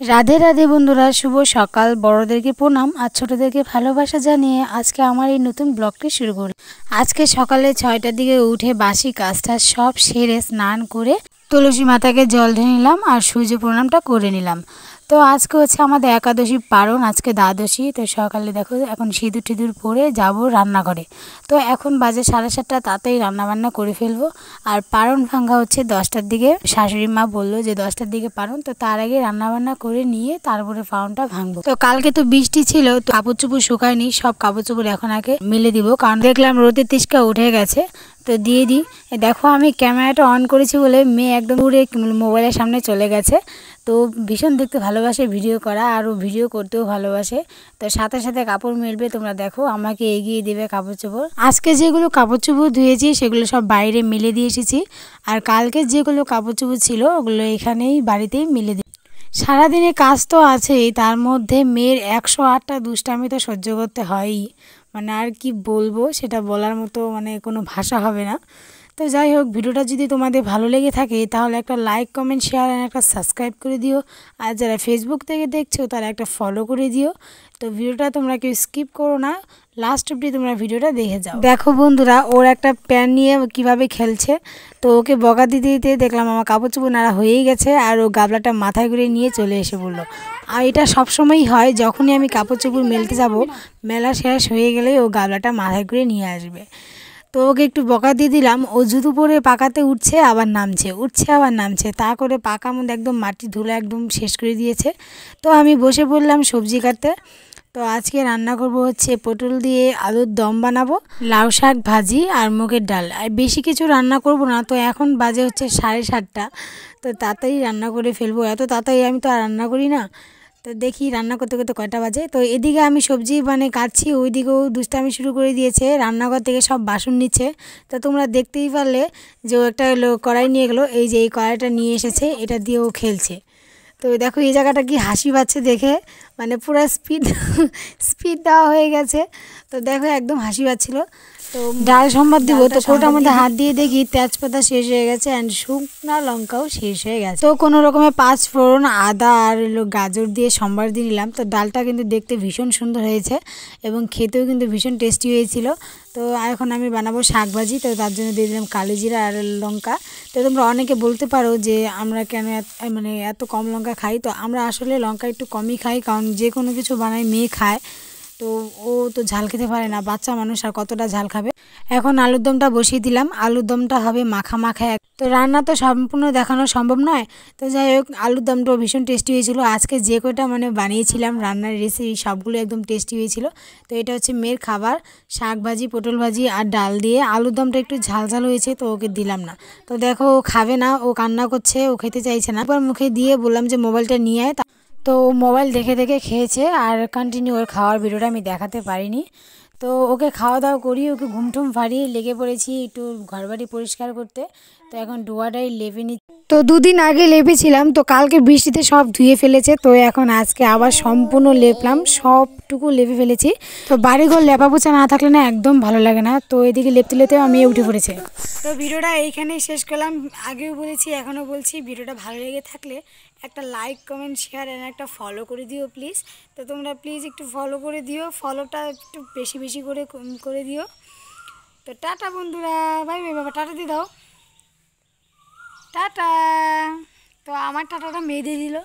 রাধে রাধে বন্ধুরা, শুভ সকাল। বড়দেরকে প্রণাম আর ছোটদেরকে ভালোবাসা জানিয়ে আজকে আমার এই নতুন ব্লগটি শুরু করি। আজকে সকালে 6টার দিকে উঠে বাসি কাজটা সব সেরে স্নান করে তুলসী মাতাকে জল ঢেলে নিলাম আর সূর্য প্রণামটা করে নিলাম। তো আজকে হচ্ছে আমাদের একাদশী পারণ, আজকে দ্বাদশী। তো সকালে দেখো এখন সিঁদুর টিঁদুর পরে যাব রান্নাঘরে। তো এখন বাজে 7:30, তাতেই রান্নাবান্না করে ফেলবো। আর পারণ ভাঙ্গা হচ্ছে 10টার দিকে। শাশুড়ি মা বললো যে 10টার দিকে পারণ, তো তার আগে রান্নাবান্না করে নিয়ে তারপরে পারণটা ভাঙবো। তো কালকে তো বৃষ্টি ছিল, তো কাপড় চোপড় শুকায়নি, সব কাপড় চোপড় এখন আগে মেলে দিব, কারণ দেখলাম রোদের তেষ্টা উঠে গেছে। তো দিয়ে দিই। দেখো আমি ক্যামেরাটা অন করেছি বলে মেয়ে একদম পুরো মোবাইলের সামনে চলে গেছে। তো ভীষণ দেখতে ভালোবাসে ভিডিও করা, আর ও ভিডিও করতেও ভালোবাসে। তো সাথে সাথে কাপড় মেলবে, তোমরা দেখো আমাকে এগিয়ে দেবে কাপড় চোপড়। আজকে যেগুলো কাপড় চোপড় ধুয়েছি সেগুলো সব বাইরে মেলে দিয়ে এসেছি, আর কালকে যেগুলো কাপড় চোপড় ছিল ওগুলো এখানেই বাড়িতেই মেলে দিই। সারাদিনে কাজ তো আছেই, তার মধ্যে মেয়ের 108টা দুষ্টামি তো সহ্য করতে হয়ই। মানে আর কি বলবো, সেটা বলার মতো মানে কোনো ভাষা হবে না। তো যাই হোক, ভিডিওটা যদি তোমাদের ভালো লেগে থাকে তাহলে একটা লাইক, কমেন্ট, শেয়ার আর একটা সাবস্ক্রাইব করে দিও। আর যারা ফেসবুক থেকে দেখছো তারা একটা ফলো করে দিও। তো ভিডিওটা তোমরা কেউ স্কিপ করো না, লাস্ট অবধি তোমরা ভিডিওটা দেখে যাও। দেখো বন্ধুরা, ওর একটা প্যান নিয়ে কিভাবে খেলছে। তো ওকে বকা দিতে দিতে দেখলাম আমার কাপড় চোপড় নাড়া হয়েই গেছে, আর ও গাবলাটা মাথায় করে নিয়ে চলে এসে বললো। আর এটা সবসময়ই হয়, যখনই আমি কাপড় চোপড় মেলতে যাব, মেলা শেষ হয়ে গেলেই ও গাবলাটা মাথায় করে নিয়ে আসবে। তো ওকে একটু বকা দিয়ে দিলাম। ও জুতো পরে পাকাতে উঠছে আবার নামছে, উঠছে আবার নামছে, তা করে পাকার মধ্যে একদম মাটি ধুলো একদম শেষ করে দিয়েছে। তো আমি বসে পড়লাম সবজি কাটতে। তো আজকে রান্না করব হচ্ছে পটল দিয়ে আলুর দম বানাবো, লাউ শাক ভাজি আর মুগের ডাল। আর বেশি কিছু রান্না করব না। তো এখন বাজে হচ্ছে 7:30। তো তাড়াতাড়ি রান্না করে ফেলবো, এত তাড়াতাড়ি আমি তো আর রান্না করি না। তো দেখি রান্না করতে করতে কয়টা বাজে। তো এদিকে আমি সবজি মানে কাটছি, ওইদিকেও দুষ্টামি শুরু করে দিয়েছে, রান্নাঘর থেকে সব বাসন নিচ্ছে। তো তোমরা দেখতেই পারলে যে ও একটা কড়াই নিয়ে গেলো, এই যে এই কড়াইটা নিয়ে এসেছে, এটা দিয়ে ও খেলছে। তো দেখো এই জায়গাটা কি হাসি পাচ্ছে দেখে, মানে পুরো স্পিড দেওয়া হয়ে গেছে। তো দেখো একদম হাসি পাচ্ছিলো। তো ডাল সম্বাদ দিব, তো কোটার মধ্যে হাত দিয়ে দেখি তেজপাতা শেষ হয়ে গেছে অ্যান্ড শুকনা লঙ্কাও শেষ হয়ে গেছে। তো কোনো রকমে 5 ফোড়ন, আদা আর গাজর দিয়ে সম্বার দিয়ে নিলাম। তো ডালটা কিন্তু দেখতে ভীষণ সুন্দর হয়েছে এবং খেতেও কিন্তু ভীষণ টেস্টি হয়েছিল। তো এখন আমি বানাবো শাক ভাজি। তো তার জন্য দিয়ে দিলাম কালো জিরা আর লঙ্কা। তো তোমরা অনেকে বলতে পারো যে আমরা কেন মানে এত কম লঙ্কা খাই। তো আমরা আসলে লঙ্কা একটু কমই খাই, কারণ যে কোনো কিছু বানাই মেয়ে খায়। তো ও তো ঝাল খেতে পারে না, বাচ্চা মানুষ আর কতটা ঝাল খাবে। এখন আলুর দমটা বসিয়ে দিলাম, আলুর দমটা হবে মাখা মাখা। তো রান্না তো সম্পূর্ণ দেখানো সম্ভব নয়। তো যাই হোক, আলুর দমটাও ভীষণ টেস্টি হয়েছিল। আজকে যে কটা মানে বানিয়েছিলাম রান্নার রেসিপি সবগুলো একদম টেস্টি হয়েছিল। তো এটা হচ্ছে মেয়ের খাবার, শাক ভাজি, পটল ভাজি আর ডাল দিয়ে। আলুর দমটা একটু ঝাল ঝাল হয়েছে, তো ওকে দিলাম না। তো দেখো ও খাবে না, ও কান্না করছে, ও খেতে চাইছে না। একবার মুখে দিয়ে বললাম যে মোবাইলটা নিয়ে আয়। তো ও মোবাইল দেখে দেখে খেয়েছে, আর কন্টিনিউ ওর খাওয়ার ভিডিওটা আমি দেখাতে পারিনি। তো ওকে খাওয়া দাওয়া করি, ওকে ঘুমটুম ফাড়িয়ে লেগে পড়েছি একটু ঘরবাড়ি পরিষ্কার করতে। তো এখন ডোয়াটাই লেপে নি। তো 2 দিন আগে লেপেছিলাম, তো কালকে বৃষ্টিতে সব ধুয়ে ফেলেছে। তো এখন আজকে আবার সম্পূর্ণ লেপলাম, সবটুকু লেপে ফেলেছি। তো বাড়িঘর লেপা পোছা না থাকলে না একদম ভালো লাগে না। তো এদিকে লেপতে লেপতে আমি উঠে পড়েছে। তো ভিডিওটা এইখানেই শেষ করলাম। আগেও বলেছি এখনও বলছি, ভিডিওটা ভালো লেগে থাকলে একটা লাইক, কমেন্ট, শেয়ার আর একটা ফলো করে দিও প্লিজ। তো তোমরা প্লিজ একটু ফলো করে দিও, ফলোটা একটু বেশি বেশি করে দিও। তো টাটা বন্ধুরা, বাই বাই। বাবা টাটা দিয়ে দাও, টাটা। তো আমার টাটাটা মেয়ে দিয়ে দিল।